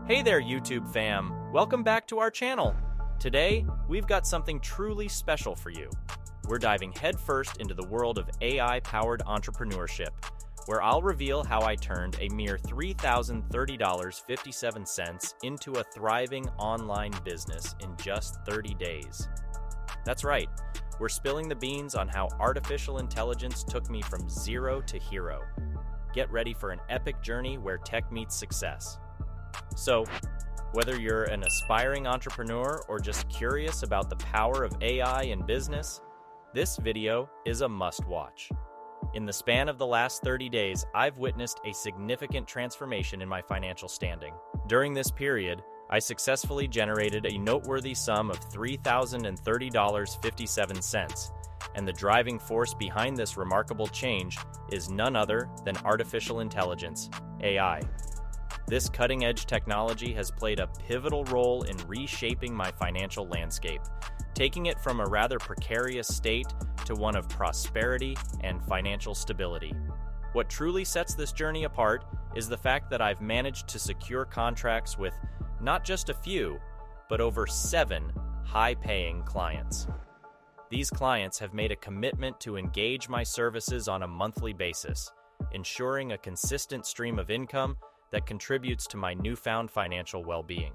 Hey there, YouTube fam! Welcome back to our channel! Today, we've got something truly special for you. We're diving headfirst into the world of AI-powered entrepreneurship, where I'll reveal how I turned a mere $3,030.57 into a thriving online business in just 30 days. That's right, we're spilling the beans on how artificial intelligence took me from zero to hero. Get ready for an epic journey where tech meets success. So, whether you're an aspiring entrepreneur or just curious about the power of AI in business, this video is a must-watch. In the span of the last 30 days, I've witnessed a significant transformation in my financial standing. During this period, I successfully generated a noteworthy sum of $3,030.57, and the driving force behind this remarkable change is none other than artificial intelligence, AI. This cutting-edge technology has played a pivotal role in reshaping my financial landscape, taking it from a rather precarious state to one of prosperity and financial stability. What truly sets this journey apart is the fact that I've managed to secure contracts with not just a few, but over 7 high-paying clients. These clients have made a commitment to engage my services on a monthly basis, ensuring a consistent stream of income that contributes to my newfound financial well-being.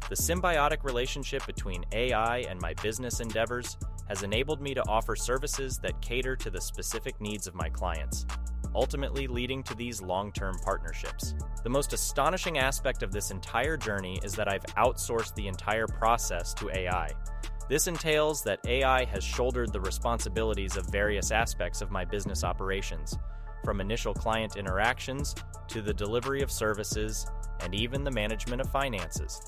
The symbiotic relationship between AI and my business endeavors has enabled me to offer services that cater to the specific needs of my clients, ultimately leading to these long-term partnerships. The most astonishing aspect of this entire journey is that I've outsourced the entire process to AI. This entails that AI has shouldered the responsibilities of various aspects of my business operations, from initial client interactions to the delivery of services and even the management of finances.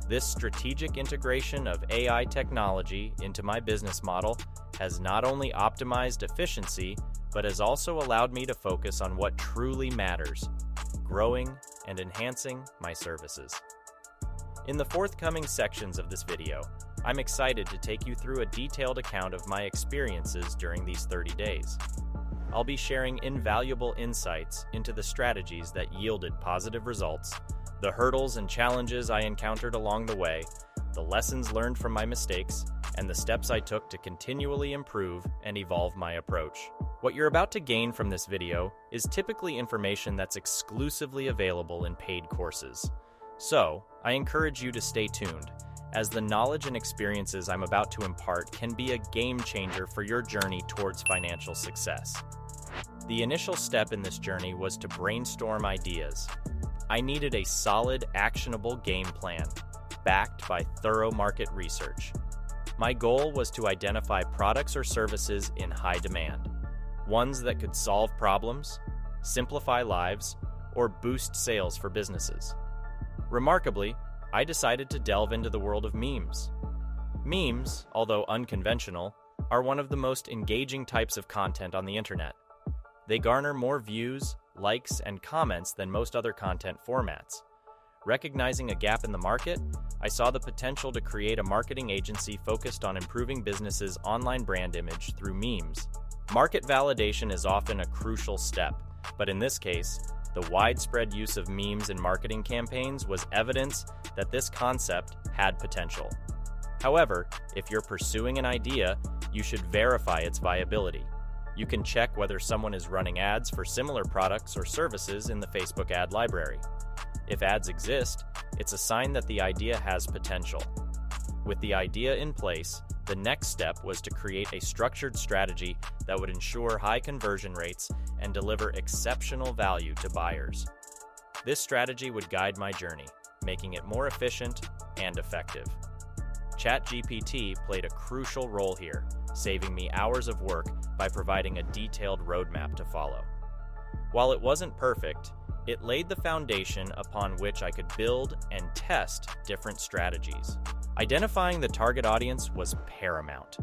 This strategic integration of AI technology into my business model has not only optimized efficiency, but has also allowed me to focus on what truly matters, growing and enhancing my services. In the forthcoming sections of this video, I'm excited to take you through a detailed account of my experiences during these 30 days. I'll be sharing invaluable insights into the strategies that yielded positive results, the hurdles and challenges I encountered along the way, the lessons learned from my mistakes, and the steps I took to continually improve and evolve my approach. What you're about to gain from this video is typically information that's exclusively available in paid courses. So, I encourage you to stay tuned, as the knowledge and experiences I'm about to impart can be a game changer for your journey towards financial success. The initial step in this journey was to brainstorm ideas. I needed a solid, actionable game plan, backed by thorough market research. My goal was to identify products or services in high demand, ones that could solve problems, simplify lives, or boost sales for businesses. Remarkably, I decided to delve into the world of memes. Memes, although unconventional, are one of the most engaging types of content on the internet. They garner more views, likes, and comments than most other content formats. Recognizing a gap in the market, I saw the potential to create a marketing agency focused on improving businesses' online brand image through memes. Market validation is often a crucial step, but in this case, the widespread use of memes in marketing campaigns was evidence that this concept had potential. However, if you're pursuing an idea, you should verify its viability. You can check whether someone is running ads for similar products or services in the Facebook ad library. If ads exist, it's a sign that the idea has potential. With the idea in place, the next step was to create a structured strategy that would ensure high conversion rates and deliver exceptional value to buyers. This strategy would guide my journey, making it more efficient and effective. ChatGPT played a crucial role here, saving me hours of work by providing a detailed roadmap to follow. While it wasn't perfect, it laid the foundation upon which I could build and test different strategies. Identifying the target audience was paramount.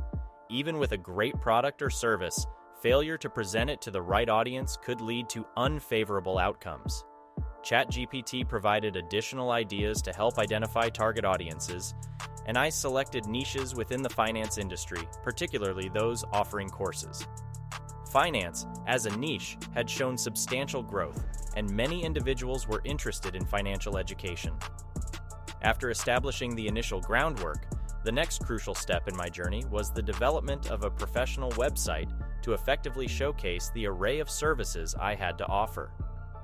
Even with a great product or service, failure to present it to the right audience could lead to unfavorable outcomes. ChatGPT provided additional ideas to help identify target audiences, and I selected niches within the finance industry, particularly those offering courses. Finance, as a niche, had shown substantial growth, and many individuals were interested in financial education. After establishing the initial groundwork, the next crucial step in my journey was the development of a professional website to effectively showcase the array of services I had to offer.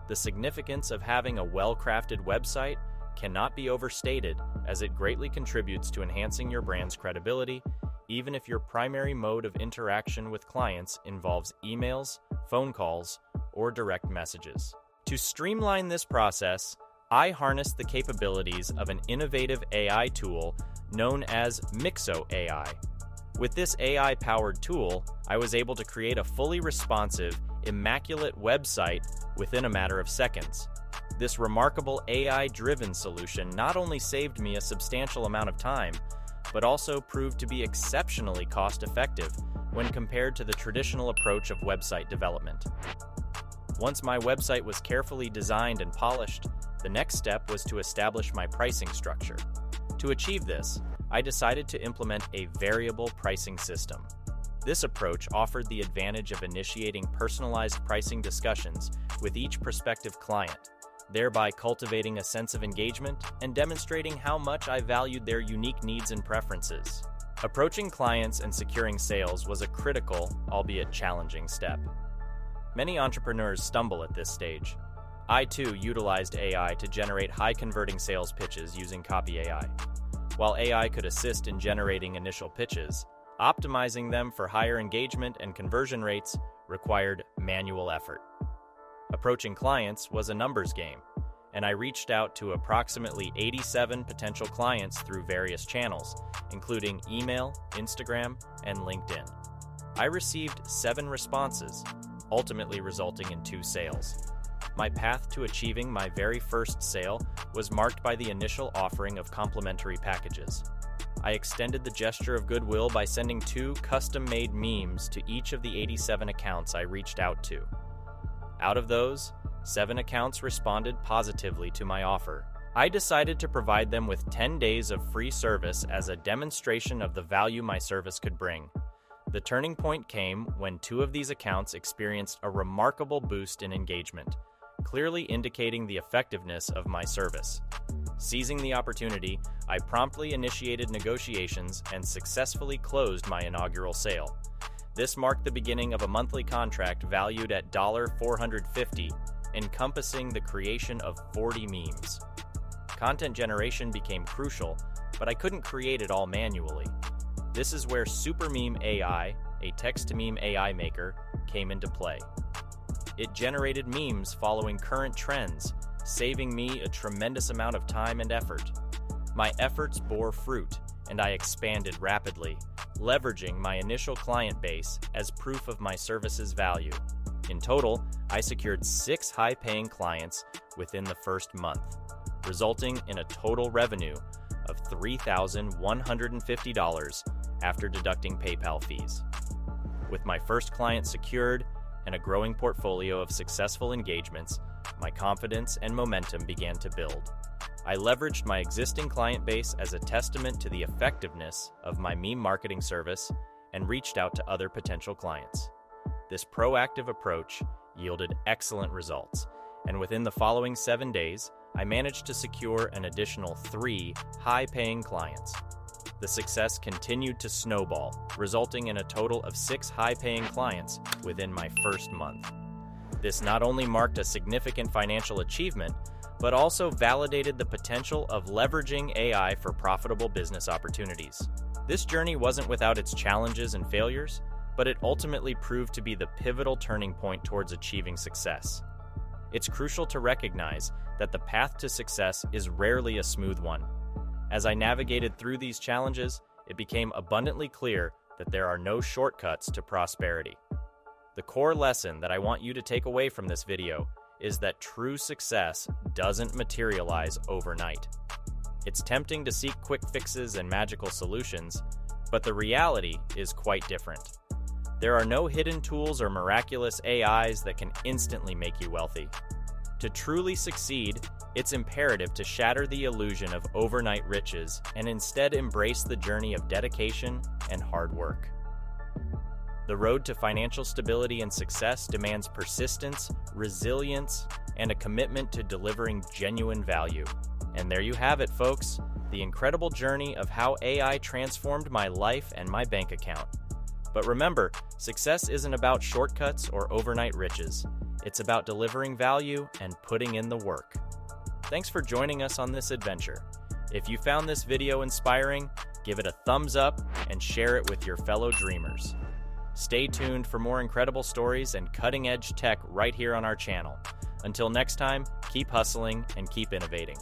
The significance of having a well-crafted website cannot be overstated, as it greatly contributes to enhancing your brand's credibility, even if your primary mode of interaction with clients involves emails, phone calls, or direct messages. To streamline this process, I harnessed the capabilities of an innovative AI tool known as MixoAI. With this AI-powered tool, I was able to create a fully responsive, immaculate website within a matter of seconds. This remarkable AI-driven solution not only saved me a substantial amount of time, but also proved to be exceptionally cost-effective when compared to the traditional approach of website development. Once my website was carefully designed and polished, the next step was to establish my pricing structure. To achieve this, I decided to implement a variable pricing system. This approach offered the advantage of initiating personalized pricing discussions with each prospective client, thereby cultivating a sense of engagement and demonstrating how much I valued their unique needs and preferences. Approaching clients and securing sales was a critical, albeit challenging step. Many entrepreneurs stumble at this stage. I too utilized AI to generate high-converting sales pitches using Copy AI. While AI could assist in generating initial pitches, optimizing them for higher engagement and conversion rates required manual effort. Approaching clients was a numbers game, and I reached out to approximately 87 potential clients through various channels, including email, Instagram, and LinkedIn. I received 7 responses, ultimately resulting in 2 sales. My path to achieving my very first sale was marked by the initial offering of complimentary packages. I extended the gesture of goodwill by sending 2 custom-made memes to each of the 87 accounts I reached out to. Out of those, 7 accounts responded positively to my offer. I decided to provide them with 10 days of free service as a demonstration of the value my service could bring. The turning point came when 2 of these accounts experienced a remarkable boost in engagement, clearly indicating the effectiveness of my service. Seizing the opportunity, I promptly initiated negotiations and successfully closed my inaugural sale. This marked the beginning of a monthly contract valued at $450, encompassing the creation of 40 memes. Content generation became crucial, but I couldn't create it all manually. This is where SuperMeme AI, a text-to-meme AI maker, came into play. It generated memes following current trends, saving me a tremendous amount of time and effort. My efforts bore fruit, and I expanded rapidly, leveraging my initial client base as proof of my service's value. In total, I secured 6 high-paying clients within the first month, resulting in a total revenue of $3,150 after deducting PayPal fees. With my first client secured and a growing portfolio of successful engagements, my confidence and momentum began to build. I leveraged my existing client base as a testament to the effectiveness of my meme marketing service and reached out to other potential clients. This proactive approach yielded excellent results, and within the following 7 days, I managed to secure an additional 3 high-paying clients. The success continued to snowball, resulting in a total of 6 high-paying clients within my first month. This not only marked a significant financial achievement, but also validated the potential of leveraging AI for profitable business opportunities. This journey wasn't without its challenges and failures, but it ultimately proved to be the pivotal turning point towards achieving success. It's crucial to recognize that the path to success is rarely a smooth one. As I navigated through these challenges, it became abundantly clear that there are no shortcuts to prosperity. The core lesson that I want you to take away from this video is that true success doesn't materialize overnight. It's tempting to seek quick fixes and magical solutions, but the reality is quite different. There are no hidden tools or miraculous AIs that can instantly make you wealthy. To truly succeed, it's imperative to shatter the illusion of overnight riches and instead embrace the journey of dedication and hard work. The road to financial stability and success demands persistence, resilience, and a commitment to delivering genuine value. And there you have it, folks. the incredible journey of how AI transformed my life and my bank account. But remember, success isn't about shortcuts or overnight riches. It's about delivering value and putting in the work. Thanks for joining us on this adventure. If you found this video inspiring, give it a thumbs up and share it with your fellow dreamers. Stay tuned for more incredible stories and cutting-edge tech right here on our channel. Until next time, keep hustling and keep innovating.